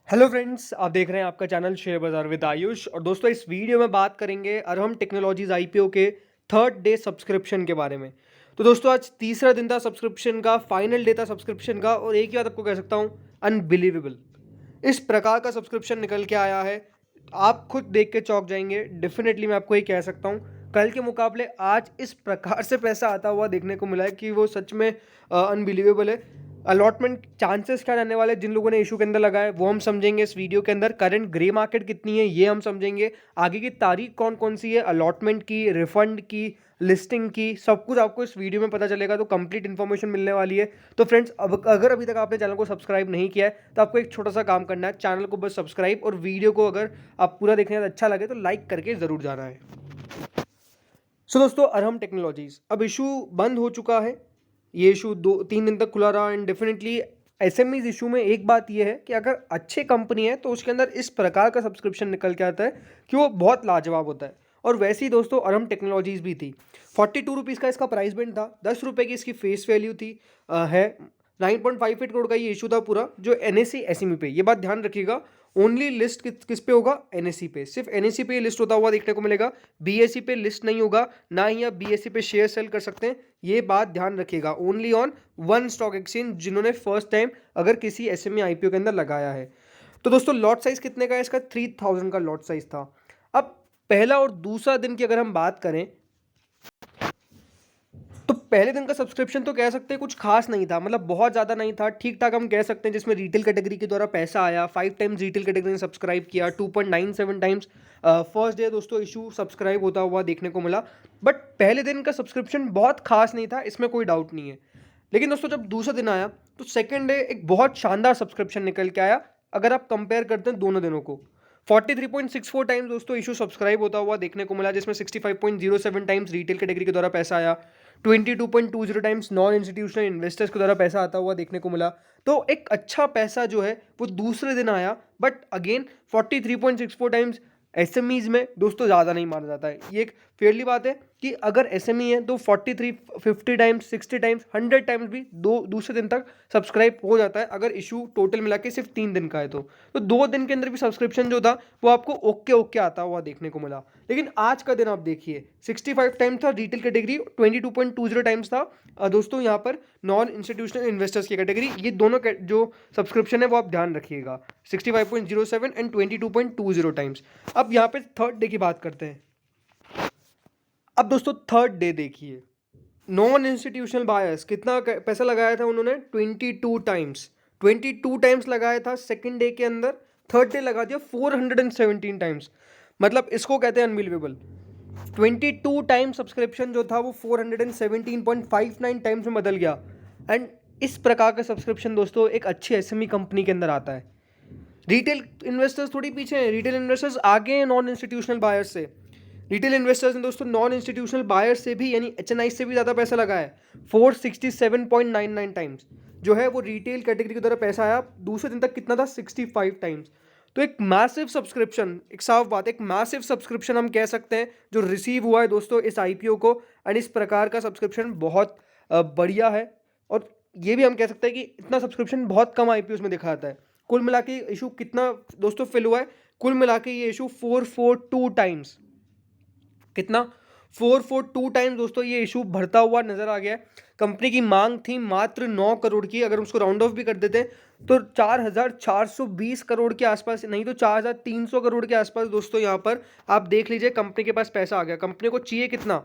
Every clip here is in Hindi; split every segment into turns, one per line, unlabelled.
हेलो फ्रेंड्स, आप देख रहे हैं आपका चैनल शेयर बाजार विद आयुष। और दोस्तों, इस वीडियो में बात करेंगे अरहम टेक्नोलॉजीज आईपीओ के थर्ड डे सब्सक्रिप्शन के बारे में। तो दोस्तों, आज तीसरा दिन था सब्सक्रिप्शन का, फाइनल डे था सब्सक्रिप्शन का, और एक ही बात आपको कह सकता हूँ, अनबिलीवेबल। इस प्रकार का सब्सक्रिप्शन निकल के आया है, आप खुद देख के चौंक जाएंगे। डेफिनेटली मैं आपको ये कह सकता हूँ, कल के मुकाबले आज इस प्रकार से पैसा आता हुआ देखने को मिला है कि वो सच में अनबिलीवेबल है। अलॉटमेंट चांसेस क्या रहने वाले जिन लोगों ने इशू के अंदर लगाए वो हम समझेंगे इस वीडियो के अंदर। करंट ग्रे मार्केट कितनी है ये हम समझेंगे। आगे की तारीख कौन कौन सी है, अलॉटमेंट की, रिफंड की, लिस्टिंग की, सब कुछ आपको इस वीडियो में पता चलेगा। तो कंप्लीट इन्फॉर्मेशन मिलने वाली है। तो फ्रेंड्स, अब अगर अभी तक आपने चैनल को सब्सक्राइब नहीं किया है तो आपको एक छोटा सा काम करना है, चैनल को बस सब्सक्राइब, और वीडियो को अगर आप पूरा देखने में अच्छा लगे तो लाइक करके ज़रूर जाना है। सो दोस्तों, अरहम टेक्नोलॉजीज अब इशू बंद हो चुका है। ये इशू 2-3 दिन तक खुला रहा। एंड डेफिनेटली एसएमईज इशू में एक बात ये है कि अगर अच्छे कंपनी है तो उसके अंदर इस प्रकार का सब्सक्रिप्शन निकल के आता है कि वो बहुत लाजवाब होता है। और वैसे ही दोस्तों, अरहम टेक्नोलॉजीज भी थी। 42 रुपीज़ का इसका प्राइस बैंड था, 10 रुपये की इसकी फेस वैल्यू थी। है 9.58 करोड़ का ये इशू था पूरा, जो एनएससी एसएमई पे, ये बात ध्यान रखिएगा। ओनली लिस्ट किस पे होगा? एनएससी पे, सिर्फ एनएससी पे लिस्ट होता हुआ देखने को मिलेगा। बीएसई पे लिस्ट नहीं होगा, ना ही आप बीएसई पे शेयर सेल कर सकते हैं। ये बात ध्यान रखिएगा। Only on one stock exchange जिन्होंने फर्स्ट टाइम अगर किसी एसएमई आईपीओ के अंदर लगाया है। तो दोस्तों, लॉट साइज कितने का है इसका? 3000 का लॉट साइज था। अब पहला और दूसरा दिन की अगर हम बात करें तो पहले दिन का सब्सक्रिप्शन तो कह सकते हैं कुछ खास नहीं था, मतलब बहुत ज़्यादा नहीं था, ठीक ठाक हम कह सकते हैं। जिसमें रिटेल कैटेगरी के द्वारा पैसा आया, 5 टाइम्स रिटेल कैटेगरी ने सब्सक्राइब किया, 2.97 टाइम्स फर्स्ट डे दोस्तों इशू सब्सक्राइब होता हुआ देखने को मिला। बट पहले दिन का सब्सक्रिप्शन बहुत खास नहीं था, इसमें कोई डाउट नहीं है। लेकिन दोस्तों, जब दूसरा दिन आया तो सेकेंड डे एक बहुत शानदार सब्सक्रिप्शन निकल के आया। अगर आप कंपेयर करते हैं दोनों दिनों को, 43.64 टाइम्स दोस्तों इशू सब्सक्राइब होता हुआ देखने को मिला, जिसमें 65.07 टाइम्स रिटेल कैटेगरी के द्वारा पैसा आया, 22.20 टाइम्स नॉन इंस्टीट्यूशनल इन्वेस्टर्स के द्वारा पैसा आता हुआ देखने को मिला। तो एक अच्छा पैसा जो है वो दूसरे दिन आया। बट अगेन 43.64 टाइम्स एसएमईज में दोस्तों ज़्यादा नहीं माना जाता है। ये एक फेयरली बात है कि अगर एसएमई है तो 43, 50 टाइम्स, 60 टाइम्स, 100 टाइम्स भी दूसरे दिन तक सब्सक्राइब हो जाता है, अगर इशू टोटल मिला के सिर्फ 3 दिन का है तो 2 दिन के अंदर भी सब्सक्रिप्शन जो था वो आपको ओके ओके आता हुआ देखने को मिला। लेकिन आज का दिन आप देखिए, 65 टाइम्स था रिटेल कैटेगरी, 22.20 टाइम्स था दोस्तों यहाँ पर नॉन इंस्टीट्यूशनल इन्वेस्टर्स की कैटेगरी। ये दोनों जो सब्सक्रिप्शन है वो आप ध्यान रखिएगा, 65.07 एंड 22.20 टाइम्स। अब यहाँ पे थर्ड डे की बात करते हैं। अब दोस्तों, थर्ड डे देखिए, नॉन इंस्टीट्यूशनल बायर्स कितना पैसा लगाया था उन्होंने? 22 टाइम्स, 22 टाइम्स लगाया था सेकंड डे के अंदर। थर्ड डे लगा दिया 417 टाइम्स। मतलब इसको कहते हैं अनबिलीवेबल। 22 टाइम सब्सक्रिप्शन जो था वो 417.59 टाइम्स में बदल गया। एंड इस प्रकार का सब्सक्रिप्शन दोस्तों एक अच्छी एसएमई कंपनी के अंदर आता है। रिटेल इन्वेस्टर्स थोड़ी पीछे हैं, रिटेल इन्वेस्टर्स आगे हैं नॉन इंस्टीट्यूशनल बायर्स से। रिटेल इन्वेस्टर्स ने दोस्तों नॉन इंस्टीट्यूशनल बायर्स से भी, यानी एचएनआई से भी ज़्यादा पैसा लगाया है। 467.99 टाइम्स जो है वो रिटेल कैटेगरी के द्वारा पैसा आया। दूसरे दिन तक कितना था? 65 टाइम्स। तो एक मैसिव सब्सक्रिप्शन, एक साफ बात, एक मैसिव सब्सक्रिप्शन हम कह सकते हैं जो रिसीव हुआ है दोस्तों इस आईपीओ को। एंड इस प्रकार का सब्सक्रिप्शन बहुत बढ़िया है। और ये भी हम कह सकते हैं कि इतना सब्सक्रिप्शन बहुत कम आईपीओ में दिखा जाता है। कुल मिला के इशू कितना दोस्तों फिल हुआ है? कुल मिला के ये इशू 442 टाइम्स, कितना? 442 टाइम्स दोस्तों ये इशू भरता हुआ नजर आ गया है। कंपनी की मांग थी मात्र 9 करोड़ की, अगर हम उसको राउंड ऑफ भी कर देते हैं तो 4420 करोड़ के आसपास, नहीं तो 4300 करोड़ के आसपास दोस्तों यहाँ पर आप देख लीजिए कंपनी के पास पैसा आ गया। कंपनी को चाहिए कितना?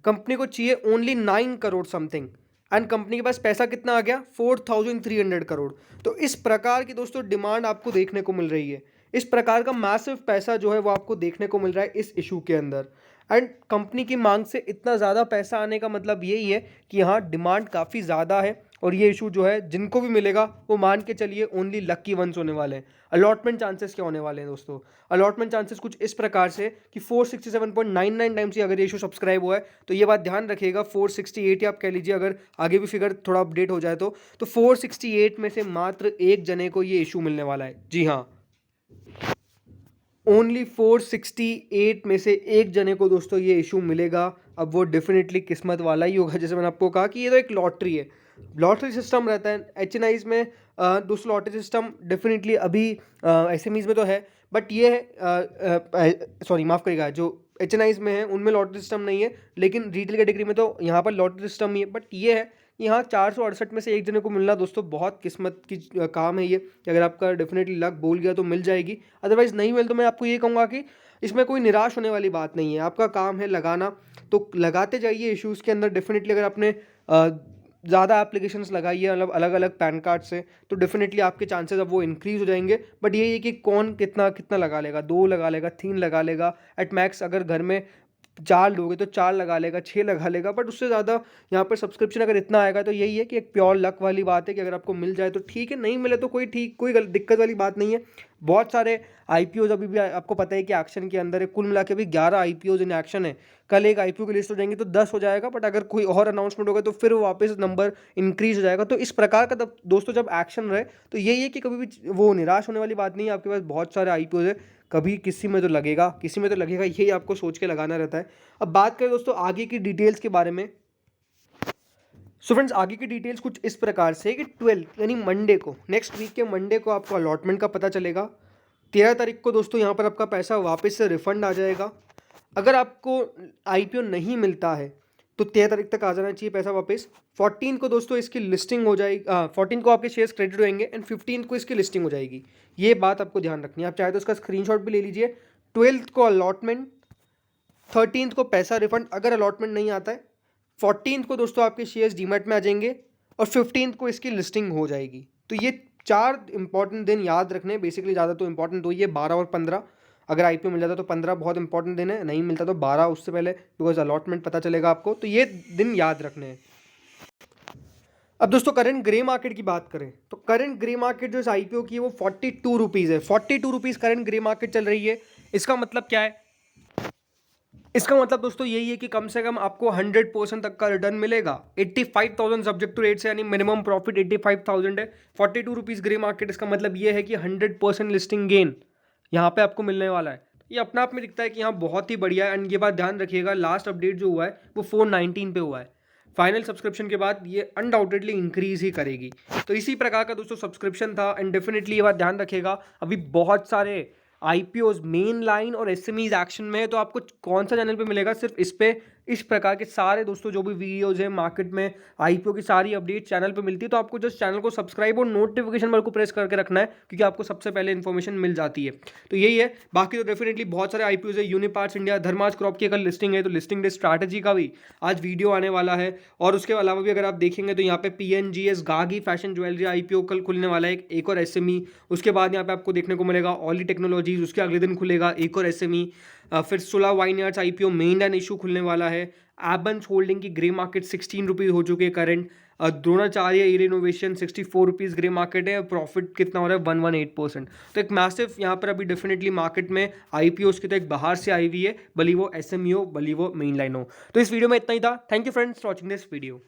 कंपनी को चाहिए only 9 crore something, and company के पास पैसा कितना आ गया? 4300 करोड़। तो इस प्रकार की दोस्तों डिमांड आपको देखने को मिल रही है। इस प्रकार का मैसिव पैसा जो है वो आपको देखने को मिल रहा है इस इशू के अंदर। एंड कंपनी की मांग से इतना ज़्यादा पैसा आने का मतलब यही है कि यहाँ डिमांड काफ़ी ज़्यादा है। और ये इशू जो है जिनको भी मिलेगा वो मान के चलिए ओनली लक्की वंस होने वाले हैं। अलॉटमेंट चांसेस क्या होने वाले हैं दोस्तों? अलॉटमेंट चांसेस कुछ इस प्रकार से कि 467.99 टाइम्स ही अगर ये इशू सब्सक्राइब हुआ है तो ये बात ध्यान रखिएगा, 468 या आप कह लीजिए, अगर आगे भी फिगर थोड़ा अपडेट हो जाए तो 468 में से मात्र एक जने को ये इशू मिलने वाला है। जी हाँ, ओनली 468 में से एक जने को दोस्तों ये इशू मिलेगा। अब वो डेफिनेटली किस्मत वाला ही होगा। जैसे मैंने आपको कहा कि ये तो एक लॉटरी है। लॉटरी सिस्टम रहता है एच में। दोस्तों लॉटरी सिस्टम डेफिनेटली अभी एसएमईज में तो है, बट ये है, सॉरी माफ़ करिएगा, जो एच में है उनमें लॉटरी सिस्टम नहीं है, लेकिन रिटेल कैटेगरी में तो यहाँ पर लॉटरी सिस्टम ही है। बट ये है, यहाँ 468 में से एक जने को मिलना दोस्तों बहुत किस्मत की काम है ये, कि अगर आपका डेफिनेटली लक बोल गया तो मिल जाएगी, अदरवाइज़ नहीं मिल तो मैं आपको ये कहूँगा कि इसमें कोई निराश होने वाली बात नहीं है। आपका काम है लगाना, तो लगाते जाइए इश्यूज़ के अंदर। डेफिनेटली अगर आपने ज़्यादा एप्लीकेशंस लगाई है, मतलब अलग अलग पैन कार्ड से, तो डेफिनेटली आपके चांसेस अब वो इंक्रीज़ हो जाएंगे। बट यही है कि कौन कितना कितना लगा लेगा, 2 लगा लेगा, 3 लगा लेगा, एट मैक्स अगर घर में 4 लोग हैं तो 4 लगा लेगा, 6 लगा लेगा, बट उससे ज़्यादा यहाँ पर सब्सक्रिप्शन अगर इतना आएगा तो यही है कि एक प्योर लक वाली बात है कि अगर आपको मिल जाए तो ठीक है, नहीं मिले तो कोई दिक्कत वाली बात नहीं है। बहुत सारे आईपीओज अभी भी आपको पता है कि एक्शन के अंदर है, कुल मिला के भी 11 आईपीओज इन एक्शन है। कल एक आईपीओ की लिस्ट हो जाएंगी तो 10 हो जाएगा, बट अगर कोई और अनाउंसमेंट होगा तो फिर वो वापस नंबर इंक्रीज हो जाएगा। तो इस प्रकार का दोस्तों जब एक्शन रहे तो यही है कि कभी भी वो निराश होने वाली बात नहीं है। आपके पास बहुत सारे आईपीओज है, कभी किसी में तो लगेगा, किसी में तो लगेगा, यही आपको सोच के लगाना रहता है। अब बात करें दोस्तों आगे की डिटेल्स के बारे में। सो फ्रेंड्स, आगे की डिटेल्स कुछ इस प्रकार से कि 12 यानी मंडे को, नेक्स्ट वीक के मंडे को आपको अलॉटमेंट का पता चलेगा। 13 तारीख को दोस्तों यहाँ पर आपका पैसा वापस से रिफंड आ जाएगा। अगर आपको आईपीओ नहीं मिलता है तो 13 तारीख तक आ जाना चाहिए पैसा वापस। 14 को दोस्तों इसकी लिस्टिंग हो जाएगी, 14 को आपके शेयर्स क्रेडिट होंगे एंड 15 को इसकी लिस्टिंग हो जाएगी। ये बात आपको ध्यान रखनी है। आप चाहे तो इसका स्क्रीनशॉट भी ले लीजिए। 12 को अलॉटमेंट, 13 को पैसा रिफंड अगर अलॉटमेंट नहीं आता है, 14 को दोस्तों आपके शेयर्स डीमैट में आ जाएंगे और 15 को इसकी लिस्टिंग हो जाएगी। तो ये 4 इंपॉर्टेंट दिन याद रखने। बेसिकली ज़्यादा तो इंपॉर्टेंट तो ये 12 और 15। अगर आईपीओ मिल जाता तो 15 बहुत इंपॉर्टेंट दिन है, नहीं मिलता तो 12 उससे पहले, बिकॉज अलॉटमेंट पता चलेगा आपको। तो ये दिन याद रखने हैं। अब दोस्तों करंट ग्रे मार्केट की बात करें तो करंट ग्रे मार्केट जो इस आईपीओ की है वो 42 रुपीज़ है। 42 रुपीज़ करंट ग्रे मार्केट चल रही है। इसका मतलब क्या है? इसका मतलब दोस्तों यही है कि कम से कम आपको 100% तक का रिटर्न मिलेगा। 85,000 सब्जेक्ट टू रेट से, यानी मिनिमम प्रॉफिट 85,000 है। 42 रुपीज़ ग्रे मार्केट, इसका मतलब ये है कि 100% लिस्टिंग गेन यहाँ पे आपको मिलने वाला है। ये अपने आप में दिखता है कि यहाँ बहुत ही बढ़िया है। एंड ये बात ध्यान रखिएगा, लास्ट अपडेट जो हुआ है वो 419 पे हुआ है। फाइनल सब्सक्रिप्शन के बाद ये अनडाउटेडली इंक्रीज ही करेगी। तो इसी प्रकार का दोस्तों सब्सक्रिप्शन था। एंड डेफिनेटली ये बात ध्यान रखिएगा, अभी बहुत सारे आईपीओज मेन लाइन और एसएमईज एक्शन में है। तो आपको कौन सा चैनल पे मिलेगा? सिर्फ इस पे इस प्रकार के सारे दोस्तों जो भी वीडियोज है मार्केट में आईपीओ की सारी अपडेट चैनल पे मिलती है। तो आपको जस्ट चैनल को सब्सक्राइब और नोटिफिकेशन बेल को प्रेस करके रखना है, क्योंकि आपको सबसे पहले इन्फॉर्मेशन मिल जाती है। तो यही है। बाकी तो डेफिनेटली बहुत सारे आईपीओज है। यूनिपार्ट्स इंडिया, धर्माज क्रॉप की अगर लिस्टिंग है तो लिस्टिंग डे स्ट्रैटेजी का भी आज वीडियो आने वाला है। और उसके अलावा भी अगर आप देखेंगे तो यहाँ पे पीएनजीएस गागी फैशन ज्वेलरी आईपीओ कल खुलने वाला है, एक और एसएमई। उसके बाद यहाँ पे आपको देखने को मिलेगा ऑली टेक्नोलॉजीज, उसके अगले दिन खुलेगा एक और एसएमई। फिर सुला vineyards IPO main and issue खुलने वाला है। एबंस होल्डिंग की ग्रे मार्केट 16 रुपीज़ हो चुके हैं current. Dronacharya air innovation 64 rupees grey market है। प्रॉफिट कितना हो रहा है? 118%। तो एक मैसिव यहाँ पर अभी डेफिनेटली मार्केट में आईपीओस की तो एक बाहर से आई हुई है, भली वो एसएमई हो, भली वो मेन लाइन हो। तो इस वीडियो में इतना ही था। Thank you friends for watching this video.